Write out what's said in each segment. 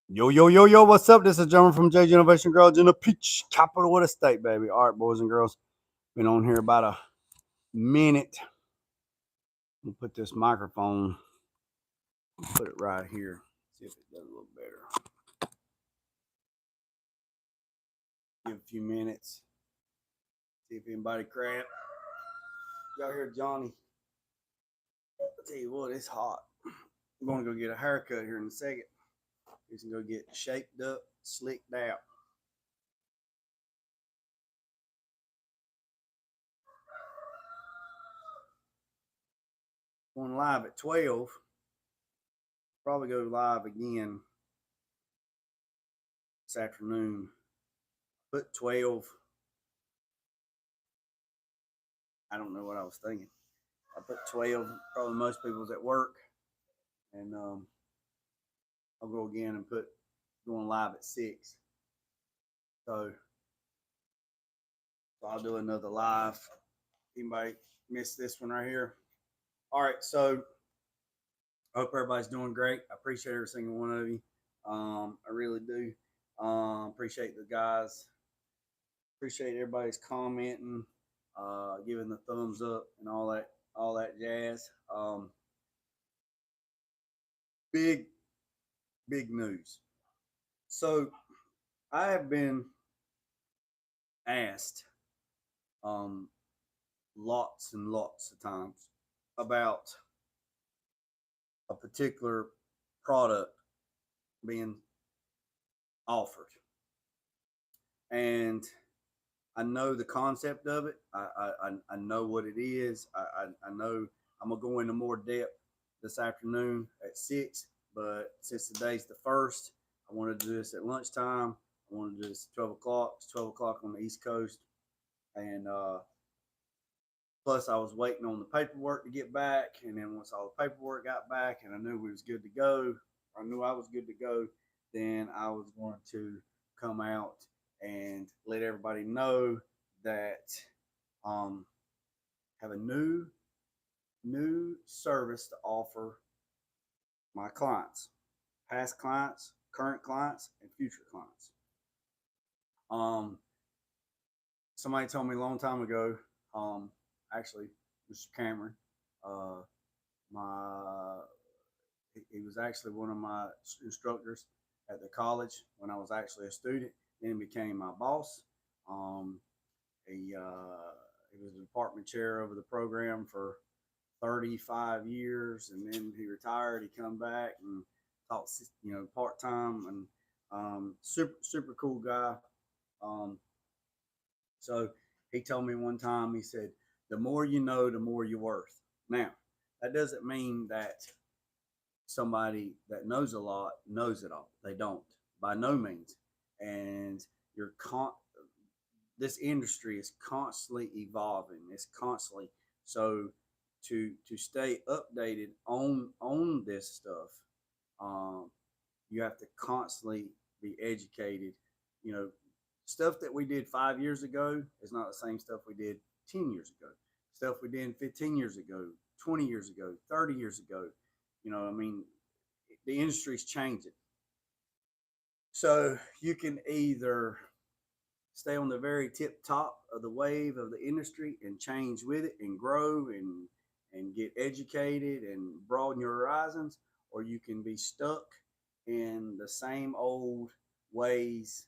Yo, yo, yo, yo, what's up? This is German from JG Innovation Garage in the Peach Capital of the state, baby. All right, boys and girls. Been on here about a minute. We'll put this microphone, put it right here. See if it does a little better. Give a few minutes. See if anybody crap. Y'all hear Johnny? I'll tell you what, it's hot. I'm going to go get a haircut here in a second. He's going to go get shaped up, slicked out. Going live at 12. Probably go live again this afternoon. Put 12. I don't know what I was thinking. I put 12. Probably most people's at work. And I'll go again and put going live at 6. So I'll do another live. Anybody missed this one right here? All right, so I hope everybody's doing great. I appreciate every single one of you. I really do. Appreciate the guys. Appreciate everybody's commenting, giving the thumbs up and all that jazz. Big news. So I have been asked lots and lots of times about a particular product being offered, and I know the concept of it. I know what it is. I know I'm gonna go into more depth this afternoon at 6. But since today's the 1st, I want to do this at lunchtime. I want to do this at 12 o'clock. It's 12 o'clock on the East Coast, and plus I was waiting on the paperwork to get back, and then once all the paperwork got back, and I knew we was good to go, I knew I was good to go, then I was going to come out and let everybody know that have a new service to offer my clients, past clients, current clients, and future clients. Somebody told me a long time ago, actually, Mr. Cameron, he was actually one of my instructors at the college when I was actually a student. Then became my boss. He was a department chair over the program for 35 years, and then he retired. He come back and taught, part time, and super cool guy. So he told me one time, he said, "The more you know, the more you're worth." Now, that doesn't mean that somebody that knows a lot knows it all. They don't, by no means. And this industry is constantly evolving. It's constantly so. To stay updated on this stuff, you have to constantly be educated. Stuff that we did 5 years ago is not the same stuff we did 10 years ago. Stuff we did 15 years ago, 20 years ago, 30 years ago. The industry's changing. So you can either stay on the very tip top of the wave of the industry and change with it and grow and get educated and broaden your horizons, or you can be stuck in the same old ways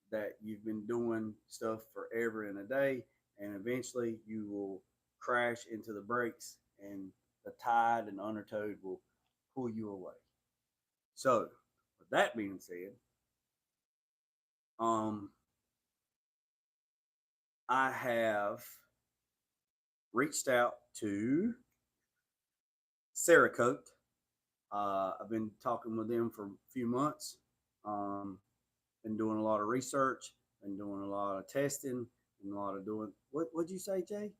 that you've been doing stuff forever and a day, and eventually you will crash into the brakes and the tide and undertow will pull you away. So with that being said, I have reached out to Cerakote. I've been talking with them for a few months. Been doing a lot of research, been doing a lot of testing, and a lot of doing what'd you say, Jay?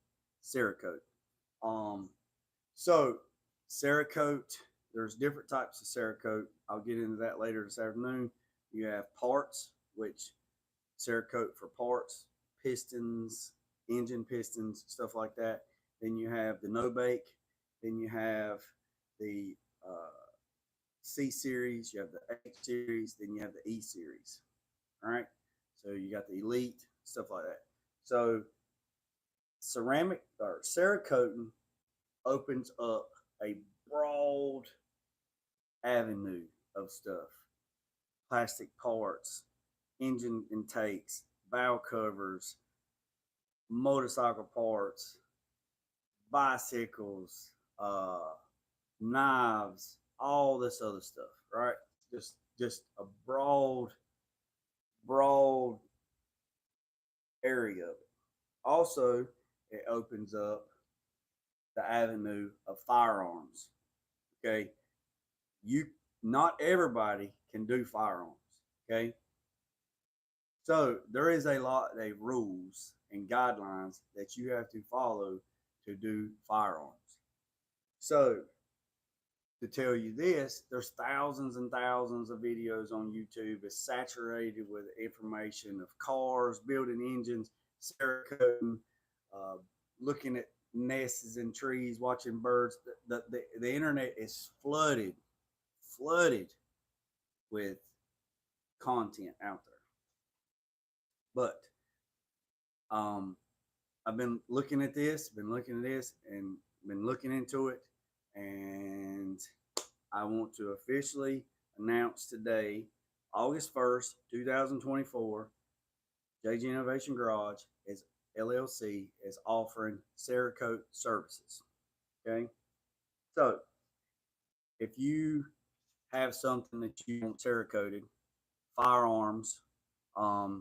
Cerakote. So Cerakote, there's different types of Cerakote. I'll get into that later this afternoon. You have parts, which Cerakote for parts, pistons, engine pistons, stuff like that. Then you have the no bake. then you have the C series, you have the H series, then you have the E series. All right. So you got the elite, stuff like that. So ceramic or Cerakoting opens up a broad avenue of stuff. Plastic parts, engine intakes, valve covers, motorcycle parts, bicycles, knives, all this other stuff, right? Just a broad area of it. Also, it opens up the avenue of firearms. Okay, you not everybody can do firearms. Okay, so there is a lot of rules and guidelines that you have to follow to do firearms. So to tell you this, there's thousands and thousands of videos on YouTube. It's saturated with information of cars, building engines, Cerakoting, uh, looking at nests and trees, watching birds. The internet is flooded with content out there. But I've been looking at this, and been looking into it, and I want to officially announce today, August 1st, 2024, JG Innovation Garage is LLC is offering Cerakote services. Okay, so if you have something that you want Cerakoted, firearms, I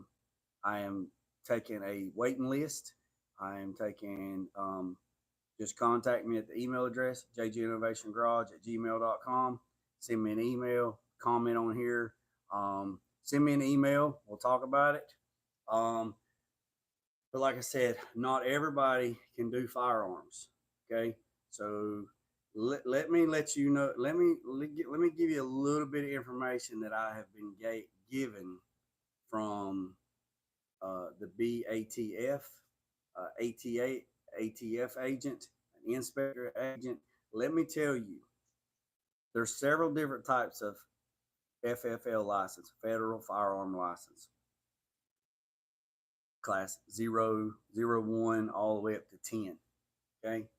am taking a waiting list. I am taking, just contact me at the email address, jginnovationgarage@gmail.com. Send me an email, comment on here. Send me an email. We'll talk about it. But like I said, not everybody can do firearms. Okay. So let me let you know. Let me give you a little bit of information that I have been given from the BATF, ATF agent, an inspector agent. Let me tell you, there's several different types of FFL license, federal firearm license, class 0, 1, all the way up to 10. Okay.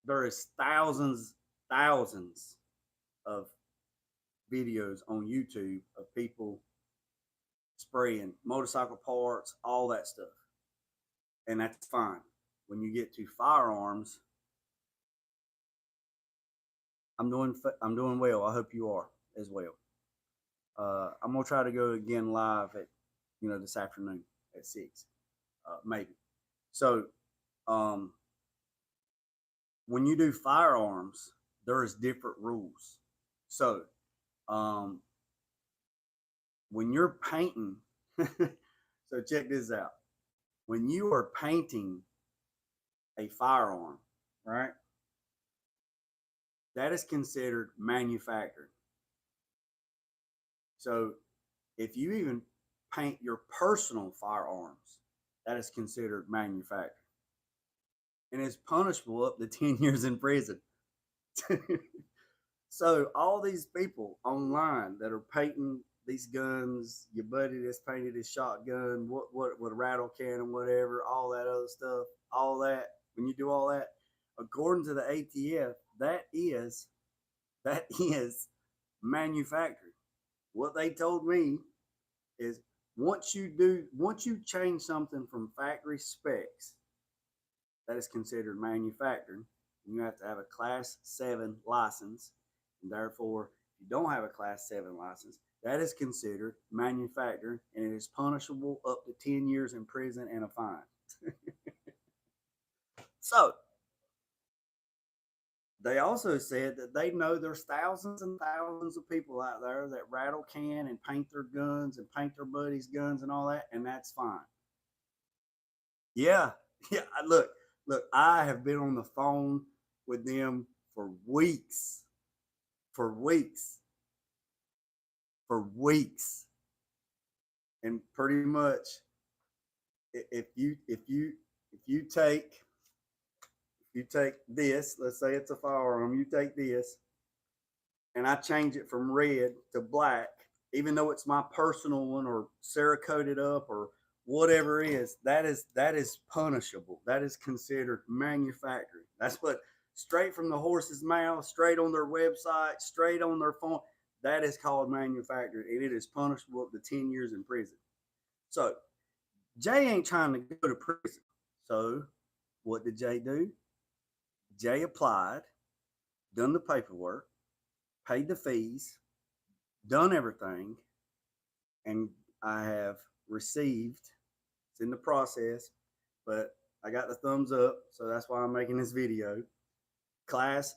There is thousands of videos on YouTube of people spraying motorcycle parts, all that stuff. And that's fine. When you get to firearms, I'm doing well. I hope you are as well. I'm gonna try to go again live at this afternoon at 6, maybe. So when you do firearms, there's different rules. So when you're painting, so check this out. When you are painting a firearm, right, that is considered manufactured. So if you even paint your personal firearms, that is considered manufactured. And it's punishable up to 10 years in prison. So all these people online that are painting these guns, your buddy that's painted his shotgun, what a rattle cannon, whatever, all that other stuff, all that, when you do all that, according to the ATF, that is manufactured. What they told me is once you change something from factory specs, that is considered manufactured. You have to have a class 7 license, and therefore, if you don't have a class 7 license, that is considered manufactured, and it is punishable up to 10 years in prison and a fine. So they also said that they know there's thousands and thousands of people out there that rattle can and paint their guns and paint their buddies' guns and all that, and that's fine. Yeah, Look, I have been on the phone with them for weeks, and pretty much, if you take you take this, let's say it's a firearm, you take this, and I change it from red to black, even though it's my personal one or Cerakoted up or whatever it is, that is punishable. That is considered manufacturing. That's what straight from the horse's mouth, straight on their website, straight on their phone. That is called manufacturing, and it is punishable up to 10 years in prison. So Jay ain't trying to go to prison. So what did Jay do? Jay applied, done the paperwork, paid the fees, done everything, and I have received. It's in the process, but I got the thumbs up, so that's why I'm making this video. Class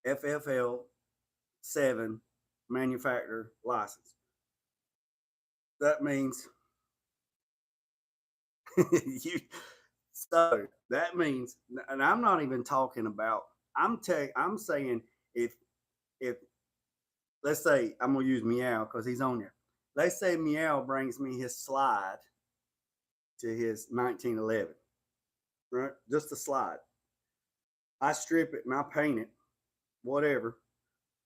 FFL 7 manufacturer license. That means you. So that means, and I'm not even talking about. I'm saying if let's say I'm gonna use Meow because he's on there. Let's say Meow brings me his slide to his 1911, right? Just a slide. I strip it and I paint it, whatever,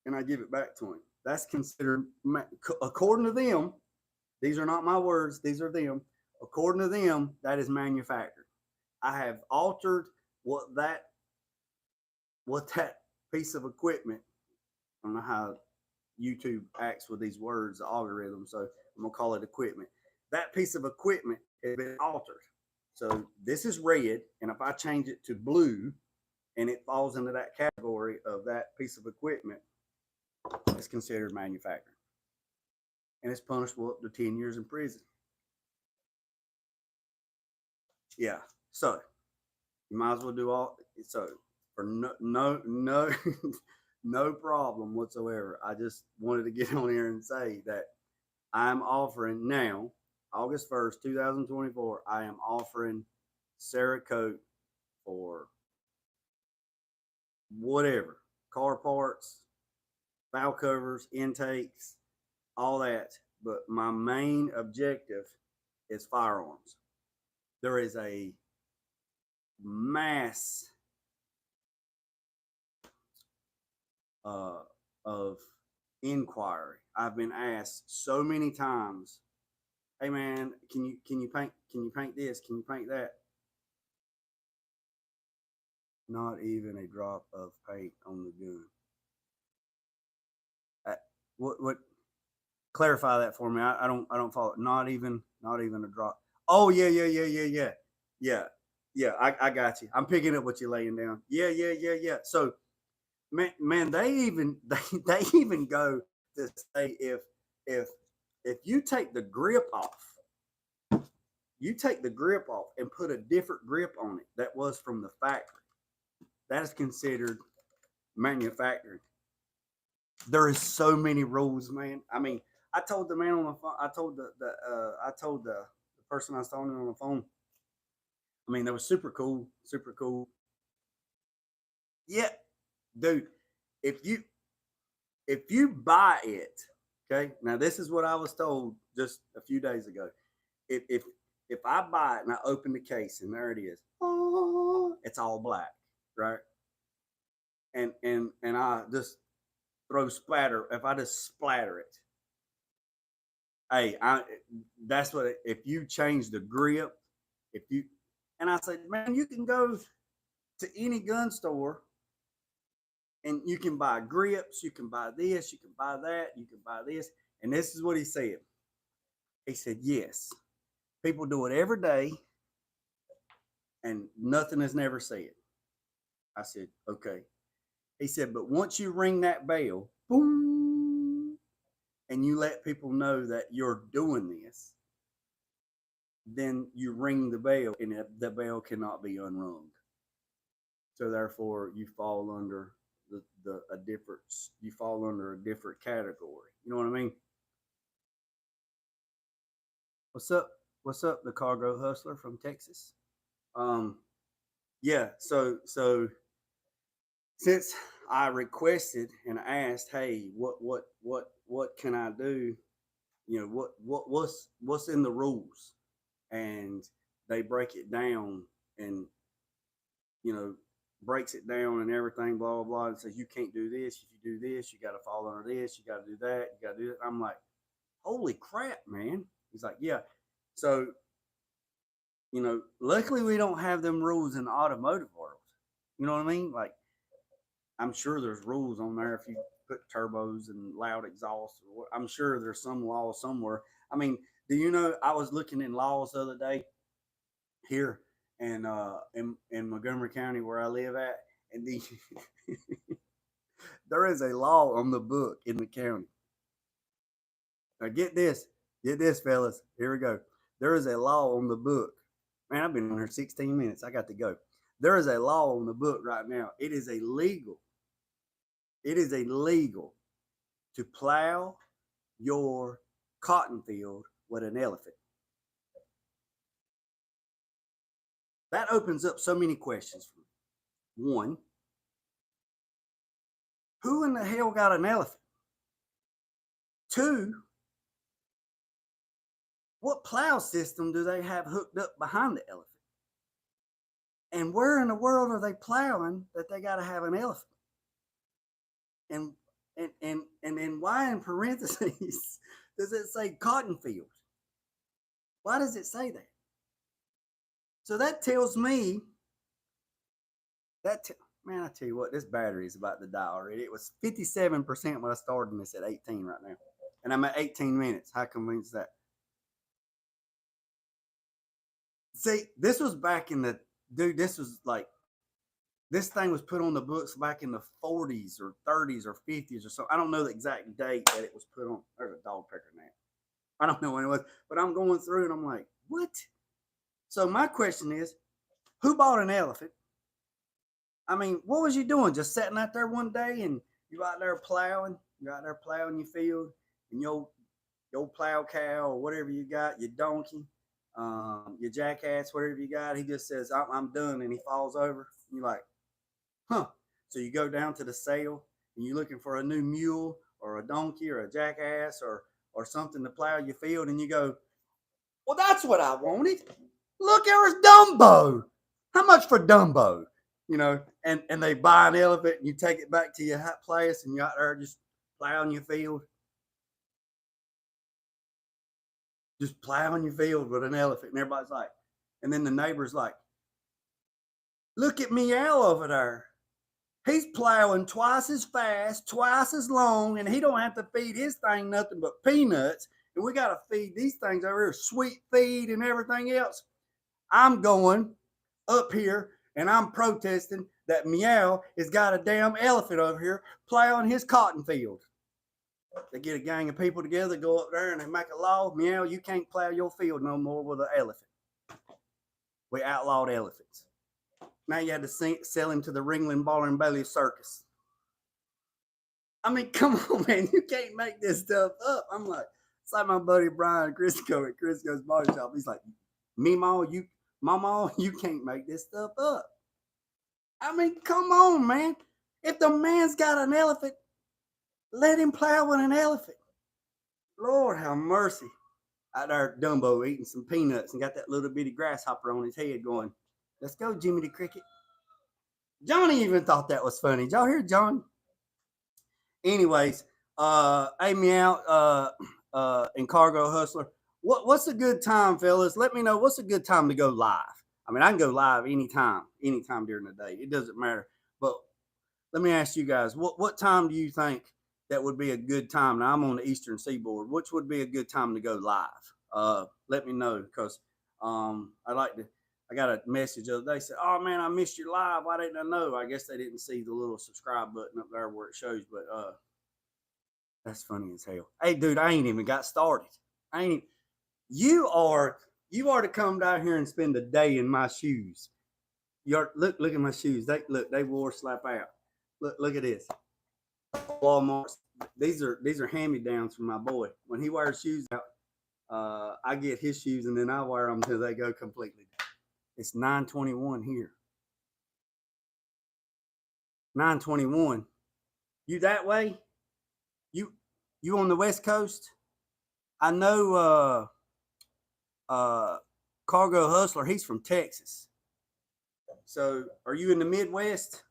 and I give it back to him. That's considered, according to them, these are not my words, these are them. According to them, that is manufactured. I have altered what that piece of equipment. I don't know how YouTube acts with these words, the algorithm, so I'm gonna call it equipment. That piece of equipment has been altered. So this is red, and if I change it to blue, and it falls into that category of that piece of equipment, it's considered manufacturing, and it's punishable up to 10 years in prison. Yeah, so you might as well do all. So for no no problem whatsoever. I just wanted to get on here and say that I'm offering now, August 1st, 2024, I am offering Cerakote for whatever, car parts, valve covers, intakes, all that. But my main objective is firearms. There is a mass of inquiry. I've been asked so many times, "Hey man, can you paint this? Can you paint that?" Not even a drop of paint on the gun. What? Clarify that for me. I don't follow. Not even a drop. Oh yeah. I got you. I'm picking up what you're laying down. Yeah. So man, they even they even go to say if you take the grip off, and put a different grip on it that was from the factory, that is considered manufacturing. There is so many rules, man. I mean, I told the man on the phone. I told the person I was talking to on the phone. I mean, that was super cool, super cool. Yeah, dude. If you buy it, okay. Now this is what I was told just a few days ago. If I buy it and I open the case and there it is, it's all black, right? And I just throw splatter. If I just splatter it, hey, that's what. If you change the grip, if you, and I said, man, you can go to any gun store and you can buy grips, you can buy this, you can buy that, you can buy this. And this is what he said. He said, yes, people do it every day and nothing is never said. I said, okay. He said, but once you ring that bell, boom, and you let people know that you're doing this, then you ring the bell and the bell cannot be unrung. So therefore you fall under you fall under a different category. You know what I mean? What's up? What's up, the cargo hustler from Texas? Yeah, so since I requested and asked, hey, what can I do? You know, what's in the rules? And they break it down, and breaks it down and everything, blah, blah, blah, and says, you can't do this. If you do this, you got to fall under this. You got to do that. You got to do it. I'm like, holy crap, man. He's like, yeah. So, luckily we don't have them rules in the automotive world. You know what I mean? Like, I'm sure there's rules on there if you put turbos and loud exhaust. I'm sure there's some law somewhere. I mean, do you know, I was looking in laws the other day here in Montgomery County where I live at, and there is a law on the book in the county. Now get this, fellas. Here we go. There is a law on the book. Man, I've been on here 16 minutes. I got to go. There is a law on the book right now. It is illegal. It is illegal to plow your cotton field with an elephant. That opens up so many questions for me. One, who in the hell got an elephant? Two, what plow system do they have hooked up behind the elephant? And where in the world are they plowing that they got to have an elephant? And then why in parentheses does it say cotton field? Why does it say that? So that tells me man, I tell you what, this battery is about to die already. It was 57% when I started, and it's at 18 right now. And I'm at 18 minutes. How convenient is that? See, this was back in the, dude, this was like, this thing was put on the books back in the 40s or 30s or 50s or so. I don't know the exact date that it was put on. There's a dog pecker now. I don't know when it was, but I'm going through and I'm like, what? So my question is, who bought an elephant? I mean, what was you doing? Just sitting out there one day and you out there plowing? You're out there plowing your field, and your plow cow or whatever you got, your donkey, your jackass, whatever you got, he just says, I'm done, and he falls over. You're like, huh. So you go down to the sale and you're looking for a new mule or a donkey or a jackass or something to plow your field, and you go, well, that's what I wanted. Look, there's Dumbo. How much for Dumbo? And they buy an elephant and you take it back to your hot place and you're out there just plowing your field. Just plowing your field with an elephant. And everybody's like, and then the neighbor's like, look at Meow over there. He's plowing twice as fast, twice as long, and he don't have to feed his thing nothing but peanuts. And we got to feed these things over here, sweet feed and everything else. I'm going up here and I'm protesting that Meow has got a damn elephant over here plowing his cotton field. They get a gang of people together, go up there and they make a law. Meow, you can't plow your field no more with an elephant. We outlawed elephants. Now you had to sell him to the Ringling Ball and Bailey Circus. I mean, come on, man. You can't make this stuff up. I'm like, it's like my buddy Brian Crisco at Crisco's Body Shop. He's like, Mama, you can't make this stuff up. I mean, come on, man. If the man's got an elephant, let him plow with an elephant. Lord have mercy. Out there, Dumbo eating some peanuts and got that little bitty grasshopper on his head going, let's go, Jimmy the Cricket. Johnny even thought that was funny. Did y'all hear John? Anyways, Amy out and Cargo Hustler. What's a good time, fellas? Let me know what's a good time to go live. I mean, I can go live anytime during the day. It doesn't matter. But let me ask you guys, what time do you think that would be a good time? Now, I'm on the Eastern Seaboard. Which would be a good time to go live? Let me know, because I got a message the other day, said, oh, man, I missed your live. Why didn't I know? I guess they didn't see the little subscribe button up there where it shows, but that's funny as hell. Hey, dude, I ain't even got started. You are to come down here and spend a day in my shoes. Look at my shoes. They wore slap out. Look at this. Walmart. These are hand-me-downs from my boy. When he wears shoes out, I get his shoes and then I wear them until they go completely down. It's 9:21 here. 9:21. You that way? You on the West Coast? I know Cargo Hustler, he's from Texas. So are you in the Midwest?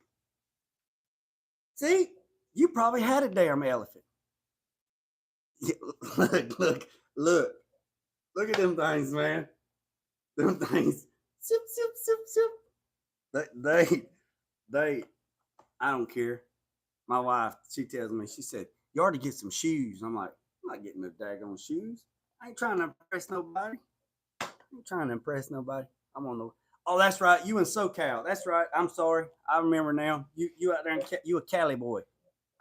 See, you probably had a damn elephant. Yeah, look, look at them things, man. Them things, sip, sip, sip, sip. They, I don't care. My wife, she tells me, she said, you ought to get some shoes. I'm like, I'm not getting no daggone shoes. I ain't trying to impress nobody. I ain't trying to impress nobody. I'm on the. Oh, that's right. You in SoCal. That's right. I'm sorry. I remember now. You out there in you a Cali boy.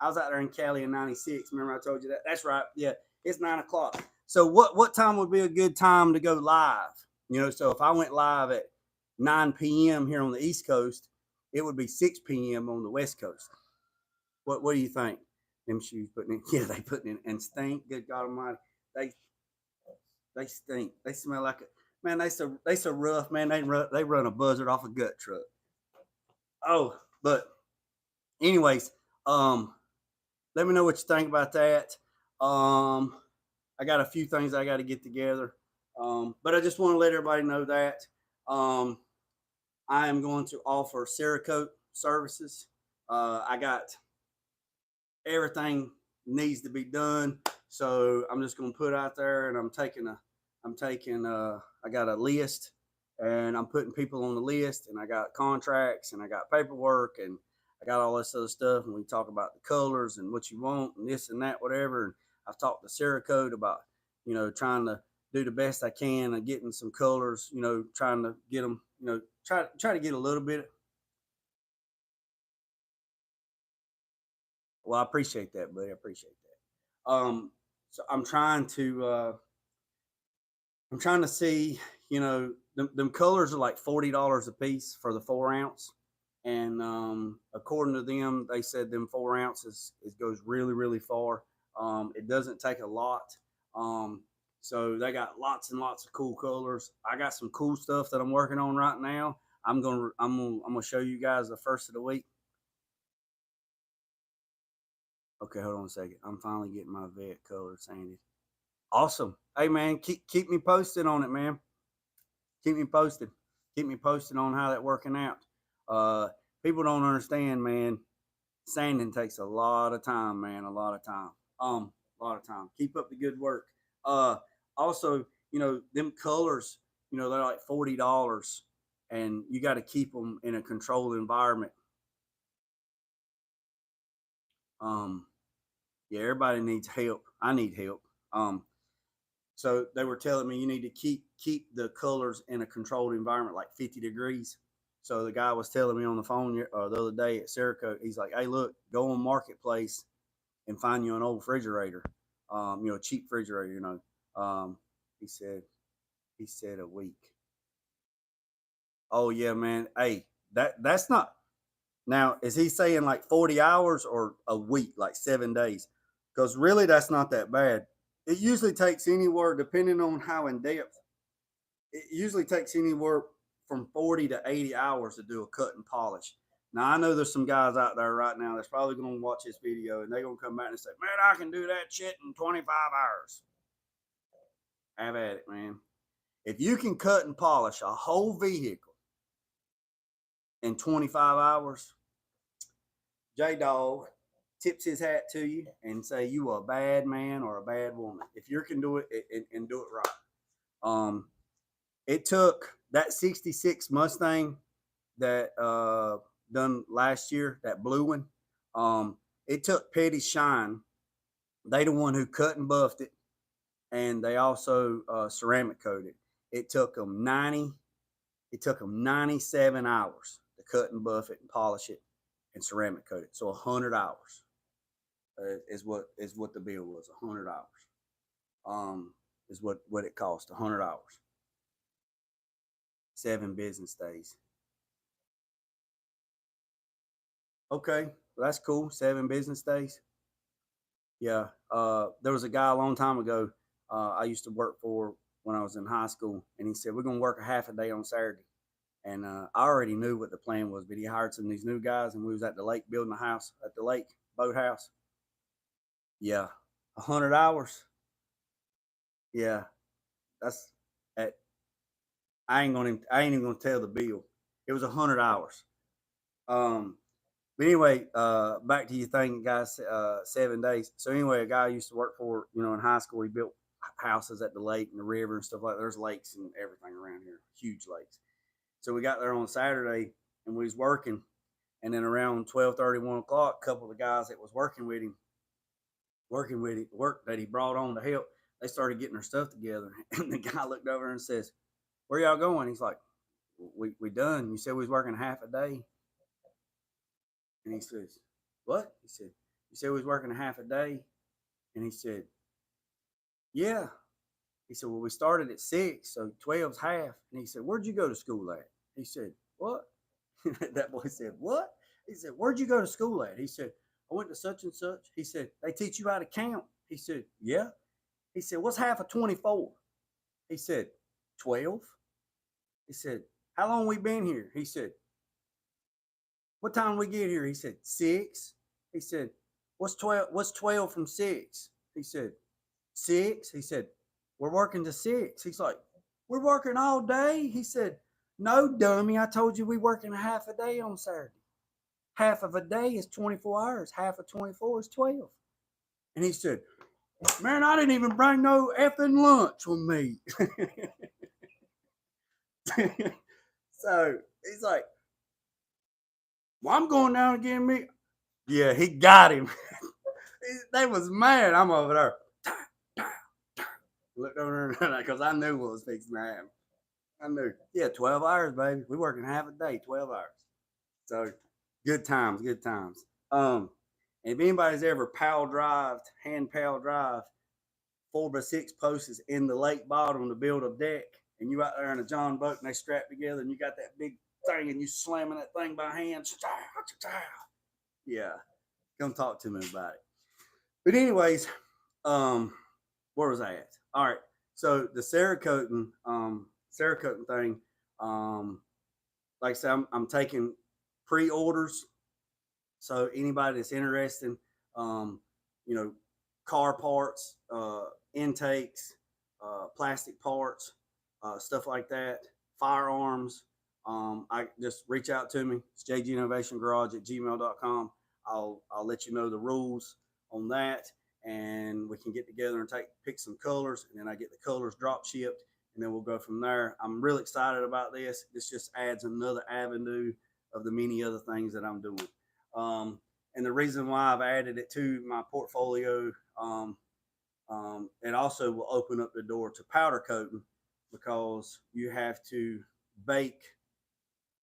I was out there in Cali in '96. Remember I told you that? That's right. Yeah, it's 9 o'clock. So what time would be a good time to go live? You know, so if I went live at 9 p.m. here on the East Coast, it would be 6 p.m. on the West Coast. What do you think? Them shoes putting in? Yeah, they putting in and stink. Good God Almighty, they they stink. They smell like a man. They so rough, man. They run a buzzard off a gut truck. Oh, but anyways, let me know what you think about that. Um, I got a few things I got to get together, but I just want to let everybody know that um, I am going to offer Cerakote services. I got everything needs to be done, so I'm just going to put out there, and I got a list, and I'm putting people on the list, and I got contracts, and I got paperwork, and I got all this other stuff, and we talk about the colors and what you want, and this and that, whatever. And I've talked to Cerakote about, trying to do the best I can and getting some colors, trying to get them, try to get a little bit. Well, I appreciate that, buddy. I appreciate that. So I'm trying to see, them colors are like $40 a piece for the 4 ounce, and according to them, they said them 4 ounces it goes really really far. It doesn't take a lot. Um, so they got lots and lots of cool colors. I got some cool stuff that I'm working on right now. I'm gonna show you guys the first of the week. Okay, hold on a second. I'm finally getting my vet color sanded. Awesome. Hey man, keep me posted on it, man. Keep me posted. Keep me posted on how that working out. Uh, People don't understand, man. Sanding takes a lot of time, man. A lot of time. A lot of time. Keep up the good work. Uh, Also, them colors, they're like $40, and you got to keep them in a controlled environment. Um, yeah, everybody needs help. I need help. So they were telling me you need to keep the colors in a controlled environment, like 50 degrees. So the guy was telling me on the phone the other day at Cerakote, he's like, "Hey, look, go on Marketplace and find you an old refrigerator, a cheap refrigerator. Um, he said a week. Oh yeah, man. Hey, that's not now. Is he saying like 40 hours or a week, like 7 days? Because really, that's not that bad. It usually takes anywhere, depending on how in depth. It usually takes anywhere from 40 to 80 hours to do a cut and polish. Now I know there's some guys out there right now that's probably going to watch this video and they're going to come back and say, "Man, I can do that shit in 25 hours." Have at it, man. If you can cut and polish a whole vehicle in 25 hours, J Dog tips his hat to you and say you are a bad man or a bad woman. If you can do it and do it right. It took that 66 Mustang that done last year, that blue one. It took Petty Shine. They the one who cut and buffed it, and they also ceramic coated. It took them 90. It took them 97 hours to cut and buff it and polish it and ceramic coat it. So 100 hours is what the bill was. 100 hours is what it cost. 100 hours. 7 business days. Okay, well, that's cool. 7 business days. Yeah. There was a guy a long time ago I used to work for when I was in high school, and he said, "We're going to work a half a day on Saturday." And I already knew what the plan was, but he hired some of these new guys, and we was at the lake building a house at the lake, boathouse. Yeah. 100 hours. Yeah. That's at, I ain't even gonna tell the bill. It was 100 hours. But anyway, back to your thing, guys. 7 days. So anyway, a guy I used to work for, in high school, he built houses at the lake and the river and stuff like that. There's lakes and everything around here, huge lakes. So we got there on Saturday and we was working, and then around 12:30, 1 o'clock, a couple of the guys that was working with him, work that he brought on to help, they started getting their stuff together. And the guy looked over and says, "Where y'all going?" He's like, "We done. You said we was working half a day." And he says, "What?" He said, "You said we was working a half a day." And he said, "Yeah." He said, "Well, we started at 6, so 12's half." And he said, "Where'd you go to school at?" He said, "What?" That boy said, "What?" He said, "Where'd you go to school at?" He said, "I went to such and such." He said, "They teach you how to count?" He said, "Yeah." He said, "What's half of 24?" He said, 12. He said, "How long we been here?" He said, "What time we get here?" He said, 6. He said, What's 12 from 6?" He said, 6. He said, "We're working to 6." He's like, "We're working all day?" He said, "No, dummy. I told you we working a half a day on Saturday. Half of a day is 24 hours. Half of 24 is 12. And he said, "Man, I didn't even bring no effing lunch with me." So he's like, "Well, I'm going down again, me." Yeah, he got him. They was mad. I'm over there. Looked over there because I knew what was fixing to happen. I knew. Yeah, 12 hours, baby. We working half a day, 12 hours. So good times, good times. If anybody's ever hand pal drive 4x6 posts in the lake bottom to build a deck, and you out there in a John boat and they strap together and you got that big thing and you slamming that thing by hand. Yeah, come talk to me about it. But anyways, where was I at? All right. So the Cerakoting thing, like I said, I'm taking pre-orders. So anybody that's interested, um, you know, car parts, intakes, plastic parts, stuff like that, firearms, I just reach out to me. It's jginnovationgarage@gmail.com. I'll let you know the rules on that, and we can get together and pick some colors, and then I get the colors drop shipped, and then we'll go from there. I'm really excited about this. This just adds another avenue of the many other things that I'm doing. And the reason why I've added it to my portfolio, it also will open up the door to powder coating, because you have to bake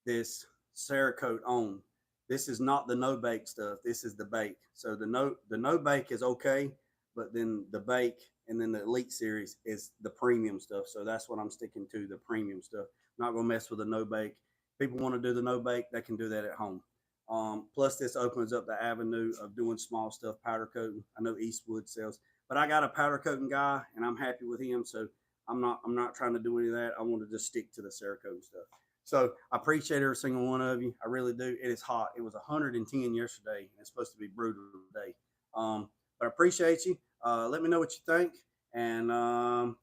this Cerakote on. This is not the no bake stuff. This is the bake. So the no bake is okay, but then the bake and then the Elite series is the premium stuff. So that's what I'm sticking to, the premium stuff. I'm not gonna mess with the no bake. People want to do the no bake, they can do that at home. Plus, this opens up the avenue of doing small stuff, powder coating. I know Eastwood sells, but I got a powder coating guy, and I'm happy with him. So I'm not trying to do any of that. I want to just stick to the Cerakote stuff. So I appreciate every single one of you. I really do. It is hot. It was 110 yesterday, and it's supposed to be brutal today. But I appreciate you. Let me know what you think. And remember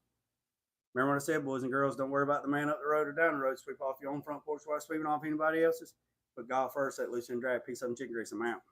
what I said, boys and girls, don't worry about the man up the road or down the road. Sweep off your own front porch while sweeping off anybody else's. Put God first at Lucy and Drag. Peace, up, and chicken grease. I'm out.